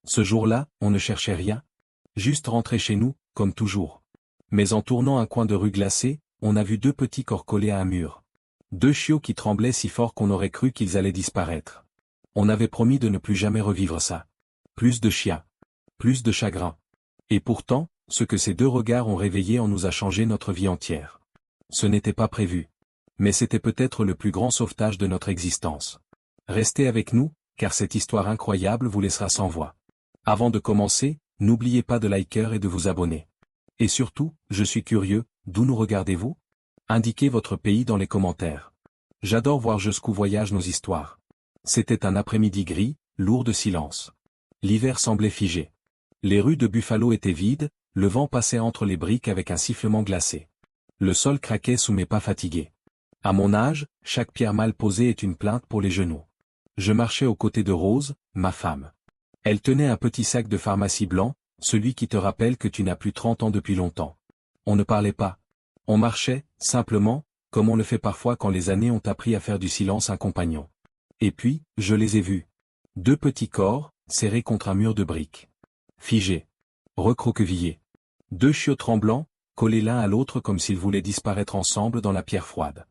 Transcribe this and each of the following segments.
Ce jour-là, on ne cherchait rien. Juste rentrer chez nous, comme toujours. Mais en tournant un coin de rue glacée, on a vu deux petits corps collés à un mur. Deux chiots qui tremblaient si fort qu'on aurait cru qu'ils allaient disparaître. On avait promis de ne plus jamais revivre ça. Plus de chiens. Plus de chagrin. Et pourtant, ce que ces deux regards ont réveillé en nous a changé notre vie entière. Ce n'était pas prévu. Mais c'était peut-être le plus grand sauvetage de notre existence. Restez avec nous, car cette histoire incroyable vous laissera sans voix. Avant de commencer, n'oubliez pas de liker et de vous abonner. Et surtout, je suis curieux, d'où nous regardez-vous? Indiquez votre pays dans les commentaires. J'adore voir jusqu'où voyagent nos histoires. C'était un après-midi gris, lourd de silence. L'hiver semblait figé. Les rues de Buffalo étaient vides, le vent passait entre les briques avec un sifflement glacé. Le sol craquait sous mes pas fatigués. À mon âge, chaque pierre mal posée est une plainte pour les genoux. Je marchais aux côtés de Rose, ma femme. Elle tenait un petit sac de pharmacie blanc, celui qui te rappelle que tu n'as plus 30 ans depuis longtemps. On ne parlait pas. On marchait, simplement, comme on le fait parfois quand les années ont appris à faire du silence un compagnon. Et puis, je les ai vus. Deux petits corps, serrés contre un mur de briques. Figés. Recroquevillés. Deux chiots tremblants, collés l'un à l'autre comme s'ils voulaient disparaître ensemble dans la pierre froide.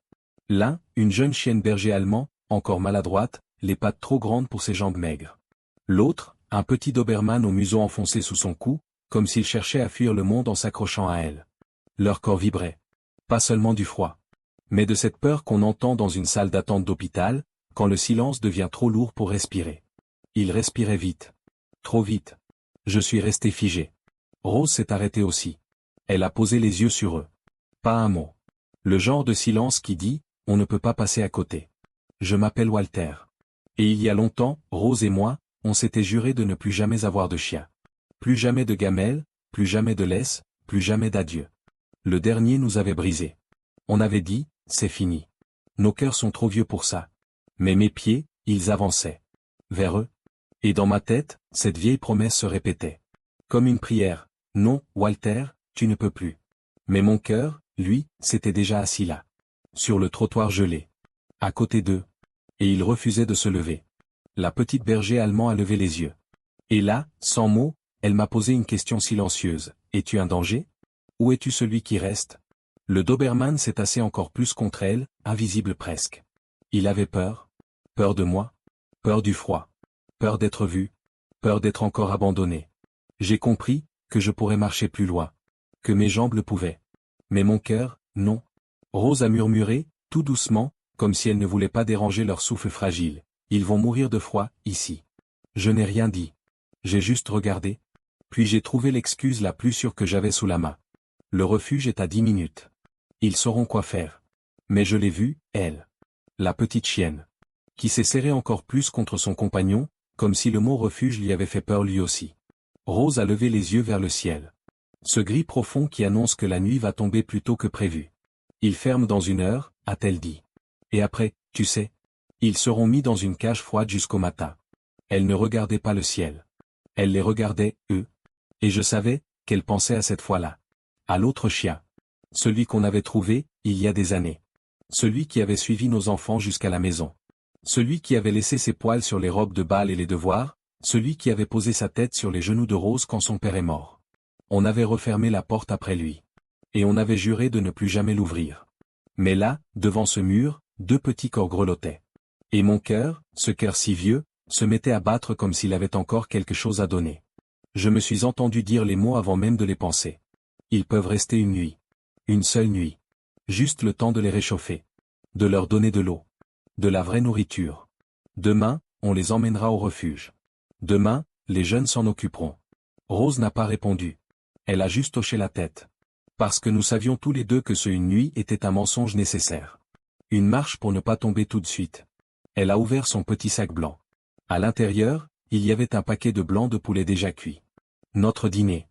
L'un, une jeune chienne berger allemand, encore maladroite, les pattes trop grandes pour ses jambes maigres. L'autre, un petit doberman au museau enfoncé sous son cou, comme s'il cherchait à fuir le monde en s'accrochant à elle. Leur corps vibrait. Pas seulement du froid. Mais de cette peur qu'on entend dans une salle d'attente d'hôpital, quand le silence devient trop lourd pour respirer. Ils respiraient vite. Trop vite. Je suis resté figé. Rose s'est arrêtée aussi. Elle a posé les yeux sur eux. Pas un mot. Le genre de silence qui dit, on ne peut pas passer à côté. Je m'appelle Walter. Et il y a longtemps, Rose et moi, on s'était juré de ne plus jamais avoir de chien. Plus jamais de gamelle, plus jamais de laisse, plus jamais d'adieu. Le dernier nous avait brisés. On avait dit, c'est fini. Nos cœurs sont trop vieux pour ça. Mais mes pieds, ils avançaient. Vers eux. Et dans ma tête, cette vieille promesse se répétait. Comme une prière. Non, Walter, tu ne peux plus. Mais mon cœur, lui, s'était déjà assis là. Sur le trottoir gelé. À côté d'eux. Et il refusait de se lever. La petite berger allemand a levé les yeux. Et là, sans mots, elle m'a posé une question silencieuse. Es-tu un danger? Où es-tu celui qui reste? Le Doberman s'est assis encore plus contre elle, invisible presque. Il avait peur. Peur de moi. Peur du froid. Peur d'être vu. Peur d'être encore abandonné. J'ai compris, que je pourrais marcher plus loin. Que mes jambes le pouvaient. Mais mon cœur, non. Rose a murmuré, tout doucement, comme si elle ne voulait pas déranger leur souffle fragile. Ils vont mourir de froid, ici. Je n'ai rien dit. J'ai juste regardé. Puis j'ai trouvé l'excuse la plus sûre que j'avais sous la main. Le refuge est à 10 minutes. Ils sauront quoi faire. Mais je l'ai vue, elle. La petite chienne. Qui s'est serrée encore plus contre son compagnon, comme si le mot refuge lui avait fait peur lui aussi. Rose a levé les yeux vers le ciel. Ce gris profond qui annonce que la nuit va tomber plus tôt que prévu. Ils ferment dans 1 heure, a-t-elle dit. Et après, tu sais, ils seront mis dans une cage froide jusqu'au matin. Elle ne regardait pas le ciel. Elle les regardait, eux. Et je savais, qu'elle pensait à cette fois-là. À l'autre chien. Celui qu'on avait trouvé, il y a des années. Celui qui avait suivi nos enfants jusqu'à la maison. Celui qui avait laissé ses poils sur les robes de bal et les devoirs, celui qui avait posé sa tête sur les genoux de Rose quand son père est mort. On avait refermé la porte après lui. Et on avait juré de ne plus jamais l'ouvrir. Mais là, devant ce mur, deux petits corps grelottaient. Et mon cœur, ce cœur si vieux, se mettait à battre comme s'il avait encore quelque chose à donner. Je me suis entendu dire les mots avant même de les penser. Ils peuvent rester une nuit. Une seule nuit. Juste le temps de les réchauffer. De leur donner de l'eau. De la vraie nourriture. Demain, on les emmènera au refuge. Demain, les jeunes s'en occuperont. Rose n'a pas répondu. Elle a juste hoché la tête. Parce que nous savions tous les deux que ce une nuit était un mensonge nécessaire. Une marche pour ne pas tomber tout de suite. Elle a ouvert son petit sac blanc. À l'intérieur, il y avait un paquet de blancs de poulet déjà cuits. Notre dîner.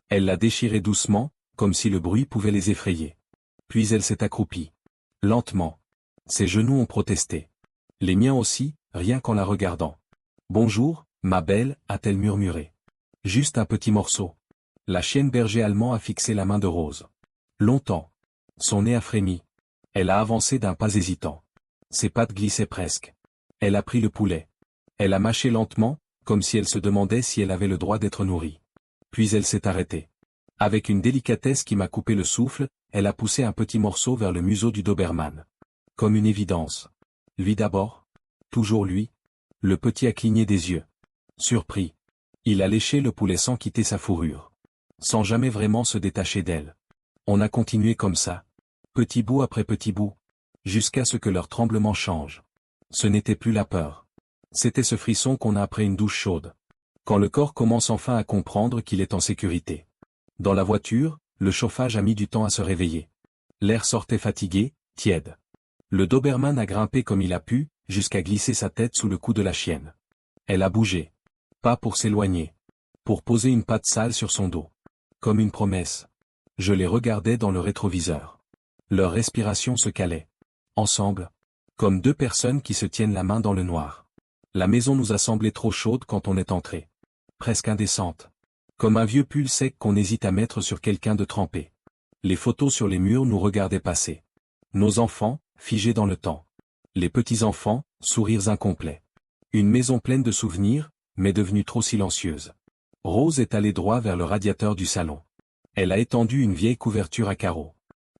Elle l'a déchiré doucement, comme si le bruit pouvait les effrayer. Puis elle s'est accroupie. Lentement. Ses genoux ont protesté. Les miens aussi, rien qu'en la regardant. Bonjour, ma belle, a-t-elle murmuré. Juste un petit morceau. La chienne berger allemand a fixé la main de Rose. Longtemps. Son nez a frémi. Elle a avancé d'un pas hésitant. Ses pattes glissaient presque. Elle a pris le poulet. Elle a mâché lentement, comme si elle se demandait si elle avait le droit d'être nourrie. Puis elle s'est arrêtée. Avec une délicatesse qui m'a coupé le souffle, elle a poussé un petit morceau vers le museau du Doberman. Comme une évidence. Lui d'abord? Toujours lui? Le petit a cligné des yeux. Surpris. Il a léché le poulet sans quitter sa fourrure. Sans jamais vraiment se détacher d'elle. On a continué comme ça. Petit bout après petit bout. Jusqu'à ce que leur tremblement change. Ce n'était plus la peur. C'était ce frisson qu'on a après une douche chaude. Quand le corps commence enfin à comprendre qu'il est en sécurité. Dans la voiture, le chauffage a mis du temps à se réveiller. L'air sortait fatigué, tiède. Le Doberman a grimpé comme il a pu, jusqu'à glisser sa tête sous le cou de la chienne. Elle a bougé. Pas pour s'éloigner. Pour poser une patte sale sur son dos. Comme une promesse. Je les regardais dans le rétroviseur. Leur respiration se calait. Ensemble. Comme deux personnes qui se tiennent la main dans le noir. La maison nous a semblé trop chaude quand on est entré. Presque indécente. Comme un vieux pull sec qu'on hésite à mettre sur quelqu'un de trempé. Les photos sur les murs nous regardaient passer. Nos enfants, figés dans le temps. Les petits-enfants, sourires incomplets. Une maison pleine de souvenirs, mais devenue trop silencieuse. Rose est allée droit vers le radiateur du salon. Elle a étendu une vieille couverture à carreaux.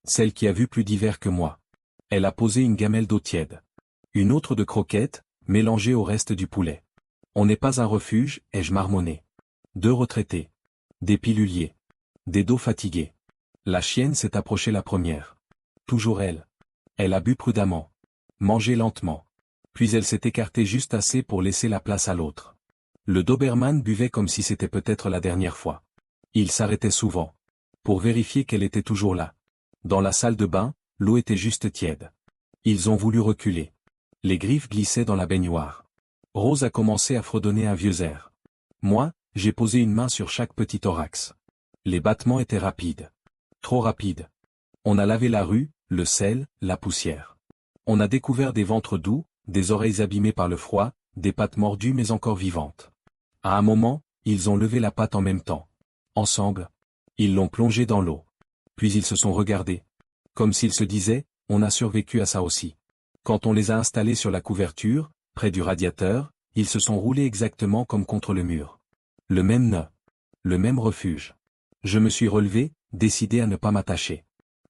Celle qui a vu plus d'hiver que moi. Elle a posé une gamelle d'eau tiède. Une autre de croquettes, mélangée au reste du poulet. On n'est pas un refuge, ai-je marmonné. Deux retraités. Des piluliers. Des dos fatigués. La chienne s'est approchée la première. Toujours elle. Elle a bu prudemment. Mangé lentement. Puis elle s'est écartée juste assez pour laisser la place à l'autre. Le Doberman buvait comme si c'était peut-être la dernière fois. Il s'arrêtait souvent. Pour vérifier qu'elle était toujours là. Dans la salle de bain, l'eau était juste tiède. Ils ont voulu reculer. Les griffes glissaient dans la baignoire. Rose a commencé à fredonner un vieux air. Moi, j'ai posé une main sur chaque petit thorax. Les battements étaient rapides. Trop rapides. On a lavé la rue, le sel, la poussière. On a découvert des ventres doux, des oreilles abîmées par le froid, des pattes mordues mais encore vivantes. À un moment, ils ont levé la patte en même temps. Ensemble. Ils l'ont plongée dans l'eau. Puis ils se sont regardés. Comme s'ils se disaient, on a survécu à ça aussi. Quand on les a installés sur la couverture, près du radiateur, ils se sont roulés exactement comme contre le mur. Le même nœud. Le même refuge. Je me suis relevé, décidé à ne pas m'attacher.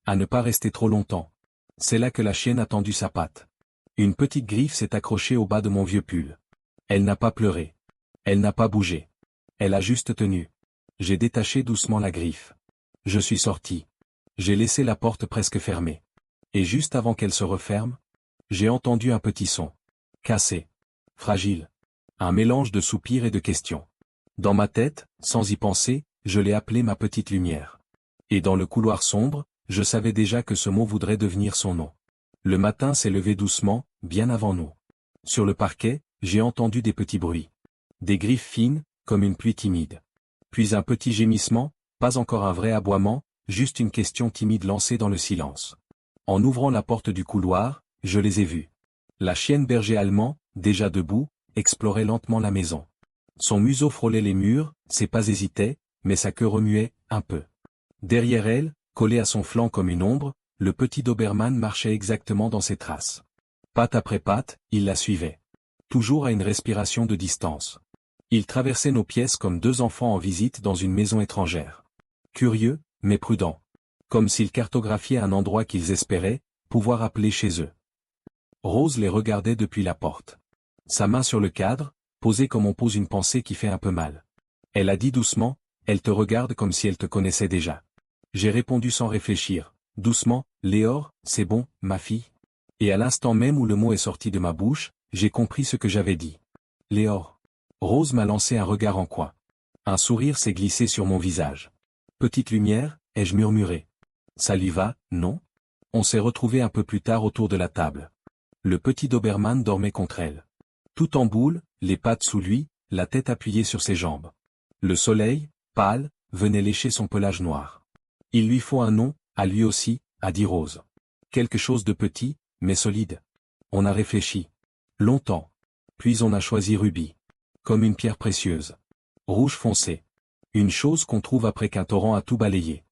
À ne pas rester trop longtemps. C'est là que la chienne a tendu sa patte. Une petite griffe s'est accrochée au bas de mon vieux pull. Elle n'a pas pleuré. Elle n'a pas bougé. Elle a juste tenu. J'ai détaché doucement la griffe. Je suis sorti. J'ai laissé la porte presque fermée. Et juste avant qu'elle se referme, j'ai entendu un petit son. Cassé. Fragile. Un mélange de soupirs et de questions. Dans ma tête, sans y penser, je l'ai appelée ma petite lumière. Et dans le couloir sombre, je savais déjà que ce mot voudrait devenir son nom. Le matin s'est levé doucement, bien avant nous. Sur le parquet, j'ai entendu des petits bruits. Des griffes fines, comme une pluie timide. Puis un petit gémissement, pas encore un vrai aboiement, juste une question timide lancée dans le silence. En ouvrant la porte du couloir, je les ai vus. La chienne berger allemand, déjà debout, explorait lentement la maison. Son museau frôlait les murs, ses pas hésitaient, mais sa queue remuait, un peu. Derrière elle, collé à son flanc comme une ombre, le petit Doberman marchait exactement dans ses traces. Patte après patte, il la suivait. Toujours à une respiration de distance. Il traversait nos pièces comme deux enfants en visite dans une maison étrangère. Curieux, mais prudents. Comme s'ils cartographiaient un endroit qu'ils espéraient pouvoir appeler chez eux. Rose les regardait depuis la porte. Sa main sur le cadre, posée comme on pose une pensée qui fait un peu mal. Elle a dit doucement, elle te regarde comme si elle te connaissait déjà. J'ai répondu sans réfléchir, doucement, Léor, c'est bon, ma fille. Et à l'instant même où le mot est sorti de ma bouche, j'ai compris ce que j'avais dit. Léor. Rose m'a lancé un regard en coin. Un sourire s'est glissé sur mon visage. Petite lumière, ai-je murmuré. Ça lui va, non? On s'est retrouvés un peu plus tard autour de la table. Le petit Doberman dormait contre elle. Tout en boule, les pattes sous lui, la tête appuyée sur ses jambes. Le soleil, pâle, venait lécher son pelage noir. Il lui faut un nom, à lui aussi, a dit Rose. Quelque chose de petit, mais solide. On a réfléchi. Longtemps. Puis on a choisi Ruby. Comme une pierre précieuse. Rouge foncé. Une chose qu'on trouve après qu'un torrent a tout balayé.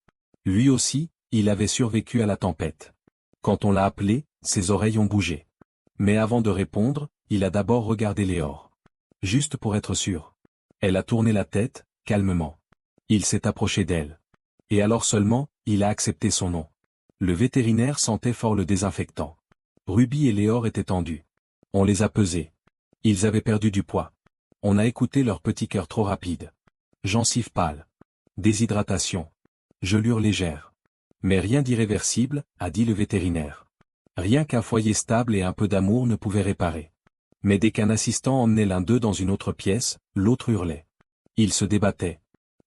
Lui aussi, il avait survécu à la tempête. Quand on l'a appelé, ses oreilles ont bougé. Mais avant de répondre, il a d'abord regardé Léor. Juste pour être sûr. Elle a tourné la tête, calmement. Il s'est approché d'elle. Et alors seulement, il a accepté son nom. Le vétérinaire sentait fort le désinfectant. Ruby et Léor étaient tendus. On les a pesés. Ils avaient perdu du poids. On a écouté leur petit cœur trop rapide. Gencives pâles. Déshydratation. Gelure légère. Mais rien d'irréversible, a dit le vétérinaire. Rien qu'un foyer stable et un peu d'amour ne pouvaient réparer. Mais dès qu'un assistant emmenait l'un d'eux dans une autre pièce, l'autre hurlait. Ils se débattaient.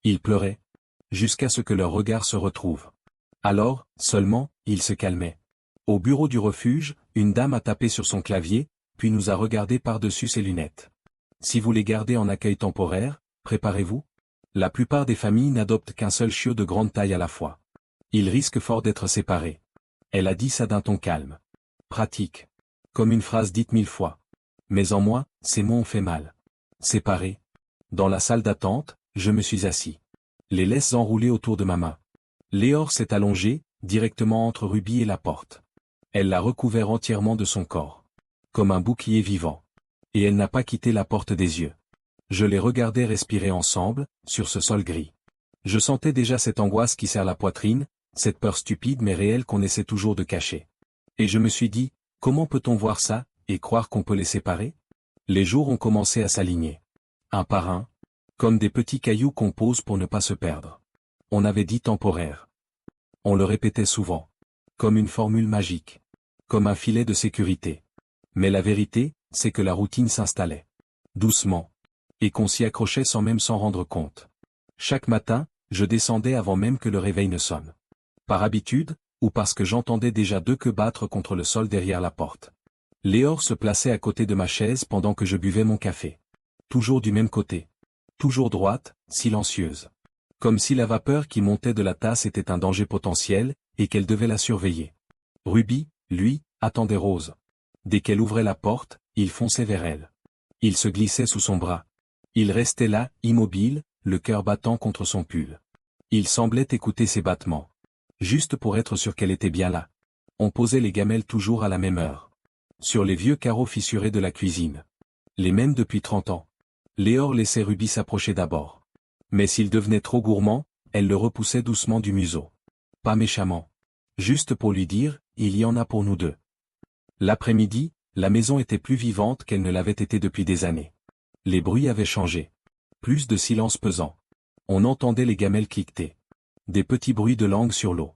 Ils pleuraient. Jusqu'à ce que leurs regards se retrouvent. Alors, seulement, ils se calmaient. Au bureau du refuge, une dame a tapé sur son clavier, puis nous a regardé par-dessus ses lunettes. Si vous les gardez en accueil temporaire, préparez-vous. La plupart des familles n'adoptent qu'un seul chiot de grande taille à la fois. Ils risquent fort d'être séparés. Elle a dit ça d'un ton calme. Pratique. Comme une phrase dite 1000 fois. Mais en moi, ces mots ont fait mal. Séparés. Dans la salle d'attente, je me suis assis. Les laisses enroulées autour de ma main. Léor s'est allongée, directement entre Ruby et la porte. Elle l'a recouvert entièrement de son corps. Comme un bouclier vivant. Et elle n'a pas quitté la porte des yeux. Je les regardais respirer ensemble, sur ce sol gris. Je sentais déjà cette angoisse qui serre la poitrine, cette peur stupide mais réelle qu'on essaie toujours de cacher. Et je me suis dit, comment peut-on voir ça, et croire qu'on peut les séparer? Les jours ont commencé à s'aligner. Un par un. Comme des petits cailloux qu'on pose pour ne pas se perdre. On avait dit temporaire. On le répétait souvent. Comme une formule magique. Comme un filet de sécurité. Mais la vérité, c'est que la routine s'installait. Doucement. Et qu'on s'y accrochait sans même s'en rendre compte. Chaque matin, je descendais avant même que le réveil ne sonne. Par habitude, ou parce que j'entendais déjà deux queues battre contre le sol derrière la porte. Léor se plaçait à côté de ma chaise pendant que je buvais mon café. Toujours du même côté. Toujours droite, silencieuse. Comme si la vapeur qui montait de la tasse était un danger potentiel, et qu'elle devait la surveiller. Ruby, lui, attendait Rose. Dès qu'elle ouvrait la porte, il fonçait vers elle. Il se glissait sous son bras. Il restait là, immobile, le cœur battant contre son pull. Il semblait écouter ses battements. Juste pour être sûr qu'elle était bien là. On posait les gamelles toujours à la même heure. Sur les vieux carreaux fissurés de la cuisine. Les mêmes depuis 30 ans. Léor laissait Ruby s'approcher d'abord. Mais s'il devenait trop gourmand, elle le repoussait doucement du museau. Pas méchamment. Juste pour lui dire, il y en a pour nous deux. L'après-midi, la maison était plus vivante qu'elle ne l'avait été depuis des années. Les bruits avaient changé. Plus de silence pesant. On entendait les gamelles cliqueter. Des petits bruits de langue sur l'eau.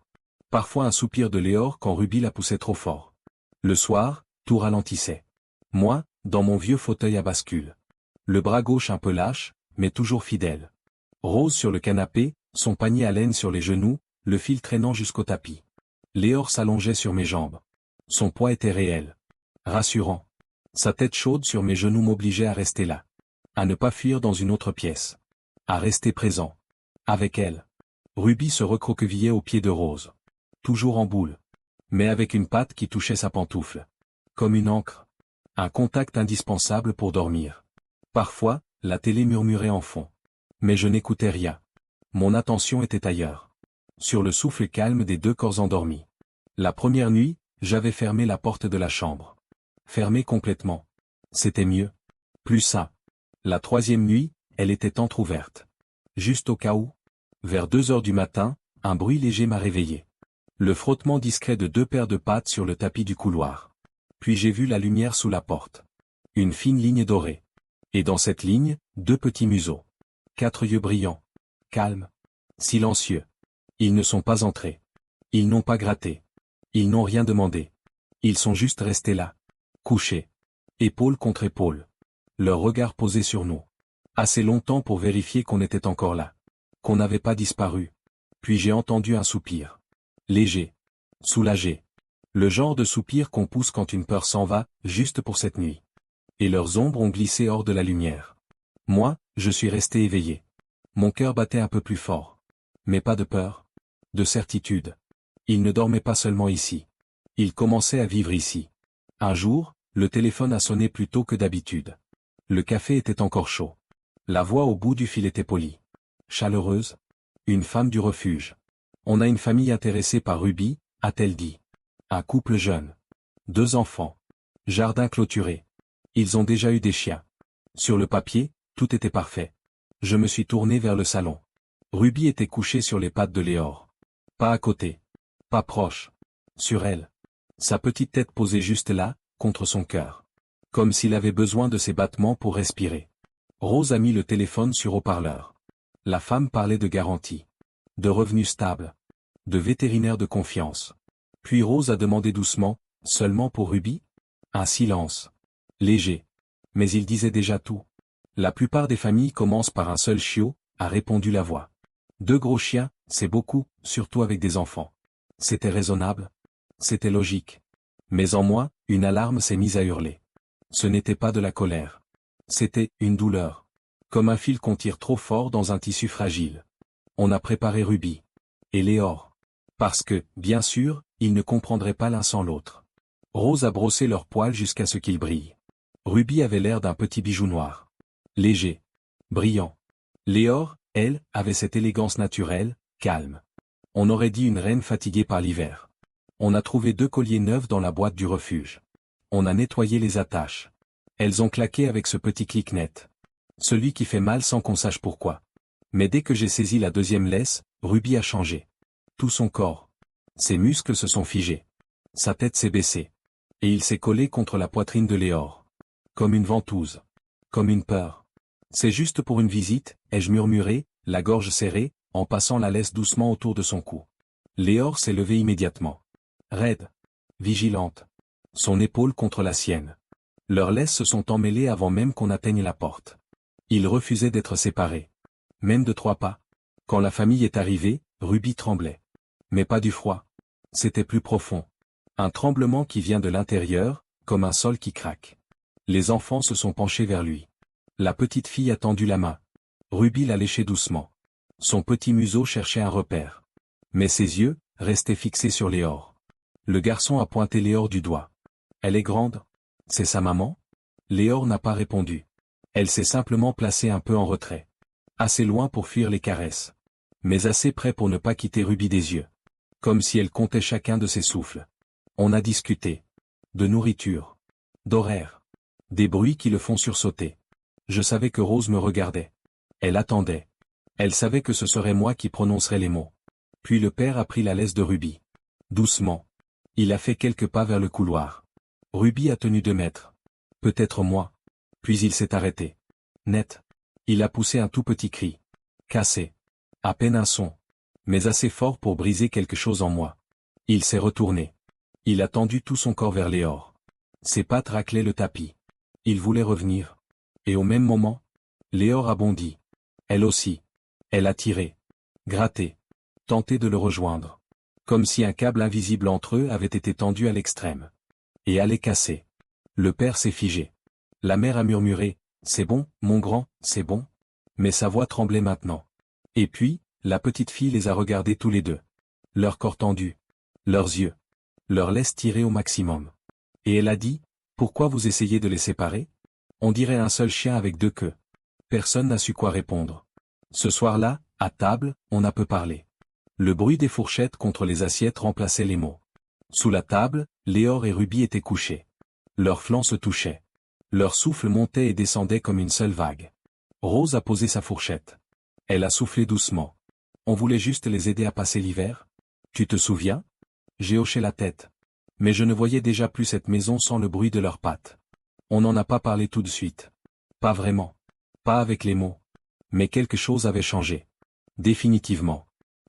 Parfois un soupir de Léor quand Ruby la poussait trop fort. Le soir, tout ralentissait. Moi, dans mon vieux fauteuil à bascule. Le bras gauche un peu lâche, mais toujours fidèle. Rose sur le canapé, son panier à laine sur les genoux, le fil traînant jusqu'au tapis. Léor s'allongeait sur mes jambes. Son poids était réel. Rassurant. Sa tête chaude sur mes genoux m'obligeait à rester là. À ne pas fuir dans une autre pièce. À rester présent. Avec elle. Ruby se recroquevillait aux pieds de Rose. Toujours en boule. Mais avec une patte qui touchait sa pantoufle. Comme une encre. Un contact indispensable pour dormir. Parfois, la télé murmurait en fond. Mais je n'écoutais rien. Mon attention était ailleurs. Sur le souffle calme des deux corps endormis. La première nuit, j'avais fermé la porte de la chambre. Fermée complètement. C'était mieux. Plus ça. La troisième nuit, elle était entr'ouverte. Juste au cas où. Vers 2 heures du matin, un bruit léger m'a réveillé. Le frottement discret de 2 paires de pattes sur le tapis du couloir. Puis j'ai vu la lumière sous la porte. Une fine ligne dorée. Et dans cette ligne, 2 petits museaux. 4 yeux brillants. Calmes. Silencieux. Ils ne sont pas entrés. Ils n'ont pas gratté. Ils n'ont rien demandé. Ils sont juste restés là. Couchés. Épaule contre épaule. Leur regard posé sur nous. Assez longtemps pour vérifier qu'on était encore là. Qu'on n'avait pas disparu. Puis j'ai entendu un soupir. Léger. Soulagé. Le genre de soupir qu'on pousse quand une peur s'en va, juste pour cette nuit. Et leurs ombres ont glissé hors de la lumière. Moi, je suis resté éveillé. Mon cœur battait un peu plus fort. Mais pas de peur. De certitude. Il ne dormait pas seulement ici. Il commençait à vivre ici. Un jour, le téléphone a sonné plus tôt que d'habitude. Le café était encore chaud. La voix au bout du fil était polie. Chaleureuse. Une femme du refuge. On a une famille intéressée par Ruby, a-t-elle dit. Un couple jeune. 2 enfants. Jardin clôturé. Ils ont déjà eu des chiens. Sur le papier, tout était parfait. Je me suis tourné vers le salon. Ruby était couchée sur les pattes de Léor. Pas à côté. Pas proche. Sur elle. Sa petite tête posée juste là, contre son cœur. Comme s'il avait besoin de ses battements pour respirer. Rose a mis le téléphone sur haut-parleur. La femme parlait de garantie. De revenus stables. De vétérinaire de confiance. Puis Rose a demandé doucement, seulement pour Ruby? Un silence. Léger. Mais il disait déjà tout. La plupart des familles commencent par un seul chiot, a répondu la voix. 2 gros chiens, c'est beaucoup, surtout avec des enfants. C'était raisonnable. C'était logique. Mais en moi, une alarme s'est mise à hurler. Ce n'était pas de la colère. C'était une douleur. Comme un fil qu'on tire trop fort dans un tissu fragile. On a préparé Ruby. Et Léor. Parce que, bien sûr, ils ne comprendraient pas l'un sans l'autre. Rose a brossé leurs poils jusqu'à ce qu'ils brillent. Ruby avait l'air d'un petit bijou noir. Léger. Brillant. Léor, elle, avait cette élégance naturelle, calme. On aurait dit une reine fatiguée par l'hiver. On a trouvé 2 colliers neufs dans la boîte du refuge. On a nettoyé les attaches. Elles ont claqué avec ce petit clic net. Celui qui fait mal sans qu'on sache pourquoi. Mais dès que j'ai saisi la 2e laisse, Ruby a changé. Tout son corps. Ses muscles se sont figés. Sa tête s'est baissée. Et il s'est collé contre la poitrine de Léor. Comme une ventouse. Comme une peur. C'est juste pour une visite, ai-je murmuré, la gorge serrée, en passant la laisse doucement autour de son cou. Léor s'est levé immédiatement. Raide. Vigilante. Son épaule contre la sienne. Leurs laisses se sont emmêlées avant même qu'on atteigne la porte. Ils refusaient d'être séparés. Même de 3 pas. Quand la famille est arrivée, Ruby tremblait. Mais pas du froid. C'était plus profond. Un tremblement qui vient de l'intérieur, comme un sol qui craque. Les enfants se sont penchés vers lui. La petite fille a tendu la main. Ruby l'a léché doucement. Son petit museau cherchait un repère. Mais ses yeux, restaient fixés sur Léor. Le garçon a pointé Léor du doigt. Elle est grande? C'est sa maman? Léor n'a pas répondu. Elle s'est simplement placée un peu en retrait. Assez loin pour fuir les caresses. Mais assez près pour ne pas quitter Ruby des yeux. Comme si elle comptait chacun de ses souffles. On a discuté. De nourriture. D'horaire. Des bruits qui le font sursauter. Je savais que Rose me regardait. Elle attendait. Elle savait que ce serait moi qui prononcerais les mots. Puis le père a pris la laisse de Ruby. Doucement. Il a fait quelques pas vers le couloir. Ruby a tenu 2 mètres. Peut-être moi. Puis il s'est arrêté. Net. Il a poussé un tout petit cri. Cassé. À peine un son. Mais assez fort pour briser quelque chose en moi. Il s'est retourné. Il a tendu tout son corps vers Léor. Ses pattes raclaient le tapis. Il voulait revenir. Et au même moment, Léor a bondi. Elle aussi. Elle a tiré. Gratté. Tenté de le rejoindre. Comme si un câble invisible entre eux avait été tendu à l'extrême. Et allait casser. Le père s'est figé. La mère a murmuré, « C'est bon, mon grand, c'est bon ». Mais sa voix tremblait maintenant. Et puis, la petite fille les a regardés tous les 2. Leur corps tendu. Leurs yeux. Leur laisse tirée au maximum. Et elle a dit, « Pourquoi vous essayez de les séparer ? On dirait un seul chien avec 2 queues. » Personne n'a su quoi répondre. Ce soir-là, à table, on a peu parlé. Le bruit des fourchettes contre les assiettes remplaçait les mots. Sous la table, Léor et Ruby étaient couchés. Leurs flancs se touchaient. Leur souffle montait et descendait comme une seule vague. Rose a posé sa fourchette. Elle a soufflé doucement. On voulait juste les aider à passer l'hiver. Tu te souviens? J'ai hoché la tête. Mais je ne voyais déjà plus cette maison sans le bruit de leurs pattes. On n'en a pas parlé tout de suite. Pas vraiment. Pas avec les mots. Mais quelque chose avait changé. Définitivement.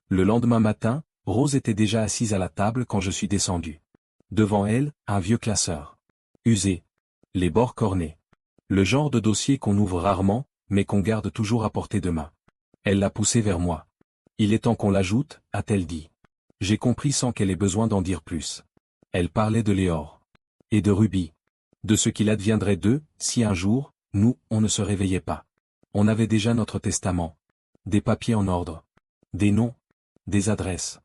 Le lendemain matin, Rose était déjà assise à la table quand je suis descendu. Devant elle, un vieux classeur. Usé. Les bords cornés. Le genre de dossier qu'on ouvre rarement, mais qu'on garde toujours à portée de main. Elle l'a poussé vers moi. Il est temps qu'on l'ajoute, a-t-elle dit. J'ai compris sans qu'elle ait besoin d'en dire plus. Elle parlait de Léor. Et de Ruby. De ce qu'il adviendrait d'eux, si un jour, nous, on ne se réveillait pas. On avait déjà notre testament. Des papiers en ordre. Des noms. Des adresses.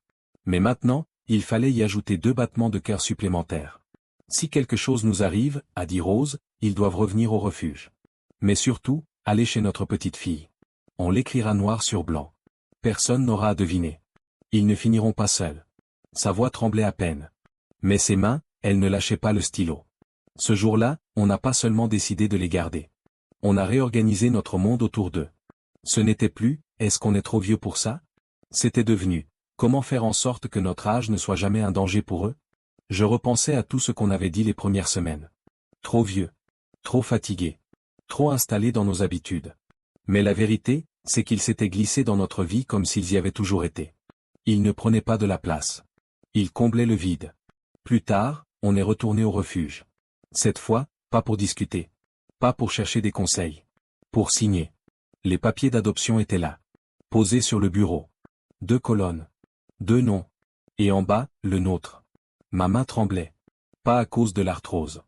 Mais maintenant, il fallait y ajouter 2 battements de cœur supplémentaires. Si quelque chose nous arrive, a dit Rose, ils doivent revenir au refuge. Mais surtout, aller chez notre petite fille. On l'écrira noir sur blanc. Personne n'aura à deviner. Ils ne finiront pas seuls. Sa voix tremblait à peine. Mais ses mains, elles ne lâchaient pas le stylo. Ce jour-là, on n'a pas seulement décidé de les garder. On a réorganisé notre monde autour d'eux. Ce n'était plus, est-ce qu'on est trop vieux pour ça? C'était devenu, comment faire en sorte que notre âge ne soit jamais un danger pour eux? Je repensais à tout ce qu'on avait dit les premières semaines. Trop vieux. Trop fatigué. Trop installé dans nos habitudes. Mais la vérité, c'est qu'ils s'étaient glissés dans notre vie comme s'ils y avaient toujours été. Ils ne prenaient pas de la place. Ils comblaient le vide. Plus tard, on est retourné au refuge. Cette fois, pas pour discuter. Pas pour chercher des conseils. Pour signer. Les papiers d'adoption étaient là. Posés sur le bureau. 2 colonnes. 2 noms. Et en bas, le nôtre. Ma main tremblait. Pas à cause de l'arthrose.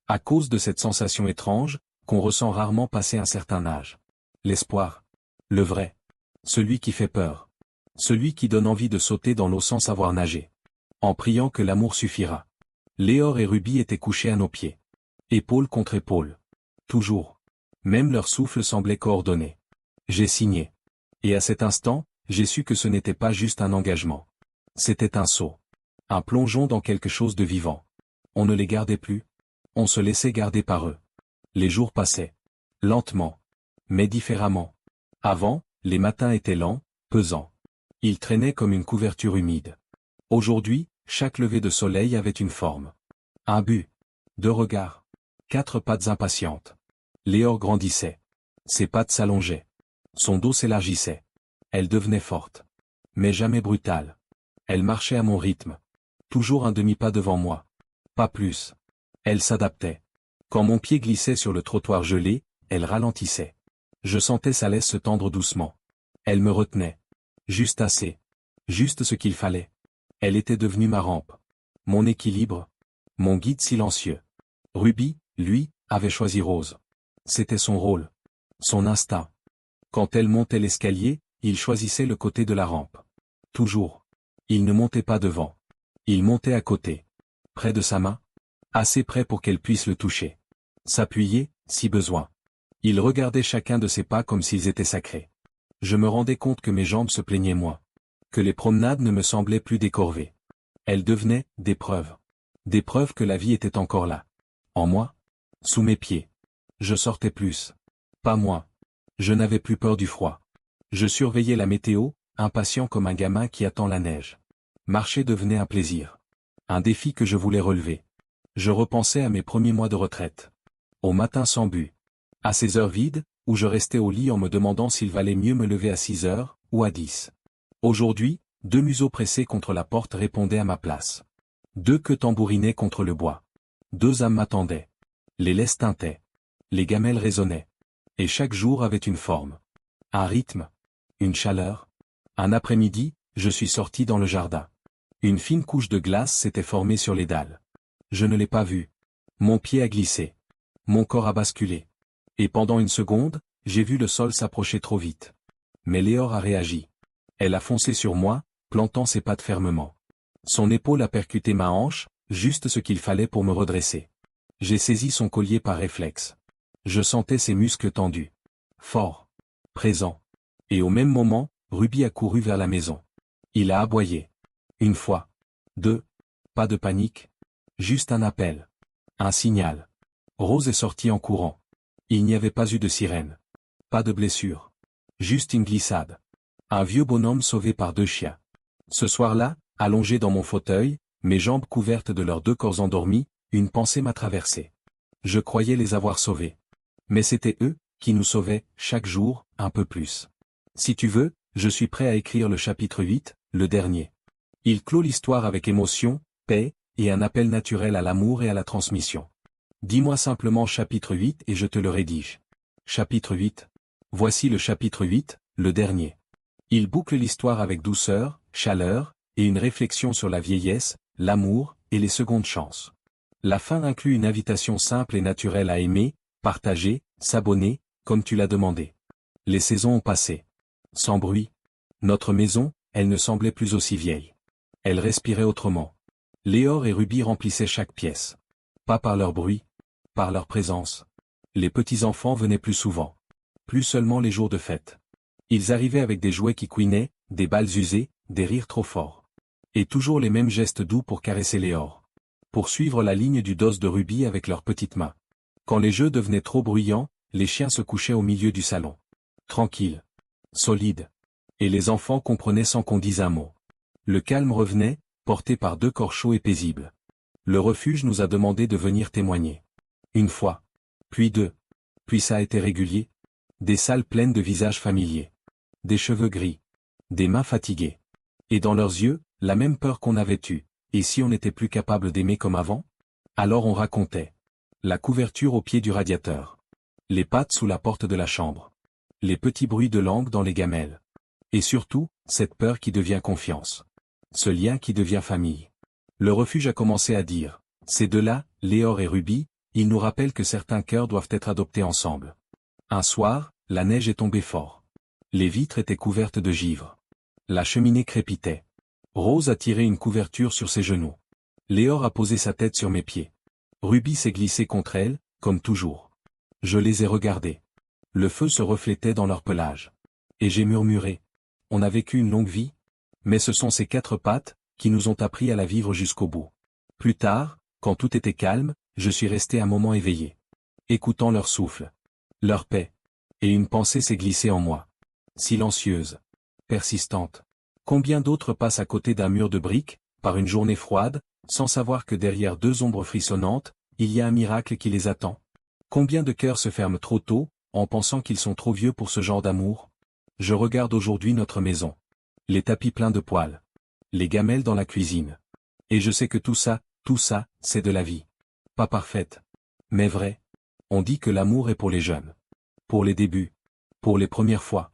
À cause de cette sensation étrange, qu'on ressent rarement passé un certain âge. L'espoir. Le vrai. Celui qui fait peur. Celui qui donne envie de sauter dans l'eau sans savoir nager. En priant que l'amour suffira. Léor et Ruby étaient couchés à nos pieds. Épaule contre épaule. Toujours. Même leur souffle semblait coordonné. J'ai signé. Et à cet instant, j'ai su que ce n'était pas juste un engagement. C'était un saut. Un plongeon dans quelque chose de vivant. On ne les gardait plus. On se laissait garder par eux. Les jours passaient. Lentement. Mais différemment. Avant, les matins étaient lents, pesants. Ils traînaient comme une couverture humide. Aujourd'hui, chaque lever de soleil avait une forme. Un but. 2 regards. 4 pattes impatientes. Léor grandissait. Ses pattes s'allongeaient. Son dos s'élargissait. Elle devenait forte. Mais jamais brutale. Elle marchait à mon rythme. Toujours un demi-pas devant moi. Pas plus. Elle s'adaptait. Quand mon pied glissait sur le trottoir gelé, elle ralentissait. Je sentais sa laisse se tendre doucement. Elle me retenait. Juste assez. Juste ce qu'il fallait. Elle était devenue ma rampe. Mon équilibre. Mon guide silencieux. Ruby, lui, avait choisi Rose. C'était son rôle. Son instinct. Quand elle montait l'escalier, il choisissait le côté de la rampe. Toujours. Il ne montait pas devant. Il montait à côté. Près de sa main. Assez près pour qu'elle puisse le toucher. S'appuyer, si besoin. Il regardait chacun de ses pas comme s'ils étaient sacrés. Je me rendais compte que mes jambes se plaignaient moins. Que les promenades ne me semblaient plus décorvées. Elles devenaient des preuves. Des preuves que la vie était encore là. En moi. Sous mes pieds. Je sortais plus. Pas moins. Je n'avais plus peur du froid. Je surveillais la météo, impatient comme un gamin qui attend la neige. Marcher devenait un plaisir. Un défi que je voulais relever. Je repensais à mes premiers mois de retraite. Au matin sans but. À ces heures vides, où je restais au lit en me demandant s'il valait mieux me lever à 6 heures, ou à 10. Aujourd'hui, 2 museaux pressés contre la porte répondaient à ma place. 2 queues tambourinaient contre le bois. 2 âmes m'attendaient. Les laisses tintaient. Les gamelles résonnaient. Et chaque jour avait une forme. Un rythme. Une chaleur. Un après-midi, je suis sorti dans le jardin. Une fine couche de glace s'était formée sur les dalles. Je ne l'ai pas vue. Mon pied a glissé. Mon corps a basculé. Et pendant une seconde, j'ai vu le sol s'approcher trop vite. Mais Léor a réagi. Elle a foncé sur moi, plantant ses pattes fermement. Son épaule a percuté ma hanche, juste ce qu'il fallait pour me redresser. J'ai saisi son collier par réflexe. Je sentais ses muscles tendus. Forts. Présents. Et au même moment, Ruby a couru vers la maison. Il a aboyé. 1 fois. 2. Pas de panique. Juste un appel. Un signal. Rose est sortie en courant. Il n'y avait pas eu de sirène. Pas de blessure. Juste une glissade. Un vieux bonhomme sauvé par 2 chiens. Ce soir-là, allongé dans mon fauteuil, mes jambes couvertes de leurs 2 corps endormis, une pensée m'a traversé. Je croyais les avoir sauvés. Mais c'était eux, qui nous sauvaient, chaque jour, un peu plus. Si tu veux, je suis prêt à écrire le chapitre 8, le dernier. Il clôt l'histoire avec émotion, paix, et un appel naturel à l'amour et à la transmission. Dis-moi simplement chapitre 8 et je te le rédige. Chapitre 8. Voici le chapitre 8, le dernier. Il boucle l'histoire avec douceur, chaleur, et une réflexion sur la vieillesse, l'amour, et les secondes chances. La fin inclut une invitation simple et naturelle à aimer, partager, s'abonner, comme tu l'as demandé. Les saisons ont passé. Sans bruit. Notre maison, elle ne semblait plus aussi vieille. Elle respirait autrement. Léor et Ruby remplissaient chaque pièce. Pas par leur bruit, par leur présence. Les petits-enfants venaient plus souvent. Plus seulement les jours de fête. Ils arrivaient avec des jouets qui couinaient, des balles usées, des rires trop forts. Et toujours les mêmes gestes doux pour caresser Léor. Pour suivre la ligne du dos de Ruby avec leurs petites mains. Quand les jeux devenaient trop bruyants, les chiens se couchaient au milieu du salon. Tranquilles. solide. Et les enfants comprenaient sans qu'on dise un mot. Le calme revenait, porté par 2 corps chauds et paisibles. Le refuge nous a demandé de venir témoigner. Une fois. Puis 2. Puis ça a été régulier. Des salles pleines de visages familiers. Des cheveux gris. Des mains fatiguées. Et dans leurs yeux, la même peur qu'on avait eue. Et si on n'était plus capable d'aimer comme avant? Alors on racontait. La couverture au pied du radiateur. Les pattes sous la porte de la chambre. Les petits bruits de langue dans les gamelles. Et surtout, cette peur qui devient confiance. Ce lien qui devient famille. Le refuge a commencé à dire. Ces deux-là, Léor et Ruby, ils nous rappellent que certains cœurs doivent être adoptés ensemble. Un soir, la neige est tombée fort. Les vitres étaient couvertes de givre. La cheminée crépitait. Rose a tiré une couverture sur ses genoux. Léor a posé sa tête sur mes pieds. Ruby s'est glissée contre elle, comme toujours. Je les ai regardés. Le feu se reflétait dans leur pelage. Et j'ai murmuré. On a vécu une longue vie, mais ce sont ces 4 pattes, qui nous ont appris à la vivre jusqu'au bout. Plus tard, quand tout était calme, je suis resté un moment éveillé. Écoutant leur souffle. Leur paix. Et une pensée s'est glissée en moi. Silencieuse. Persistante. Combien d'autres passent à côté d'un mur de briques, par une journée froide, sans savoir que derrière 2 ombres frissonnantes, il y a un miracle qui les attend? Combien de cœurs se ferment trop tôt, en pensant qu'ils sont trop vieux pour ce genre d'amour? Je regarde aujourd'hui notre maison. Les tapis pleins de poils. Les gamelles dans la cuisine. Et je sais que tout ça, c'est de la vie. Pas parfaite. Mais vrai. On dit que l'amour est pour les jeunes. Pour les débuts. Pour les premières fois.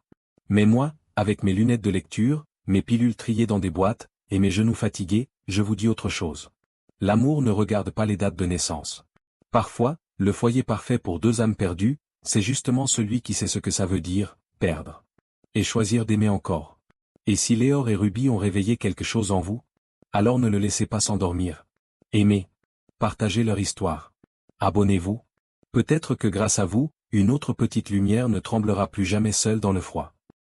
Mais moi, avec mes lunettes de lecture, mes pilules triées dans des boîtes, et mes genoux fatigués, je vous dis autre chose. L'amour ne regarde pas les dates de naissance. Parfois, le foyer parfait pour 2 âmes perdues, c'est justement celui qui sait ce que ça veut dire, perdre. Et choisir d'aimer encore. Et si Léor et Ruby ont réveillé quelque chose en vous, alors ne le laissez pas s'endormir. Aimez. Partagez leur histoire. Abonnez-vous. Peut-être que grâce à vous, une autre petite lumière ne tremblera plus jamais seule dans le froid.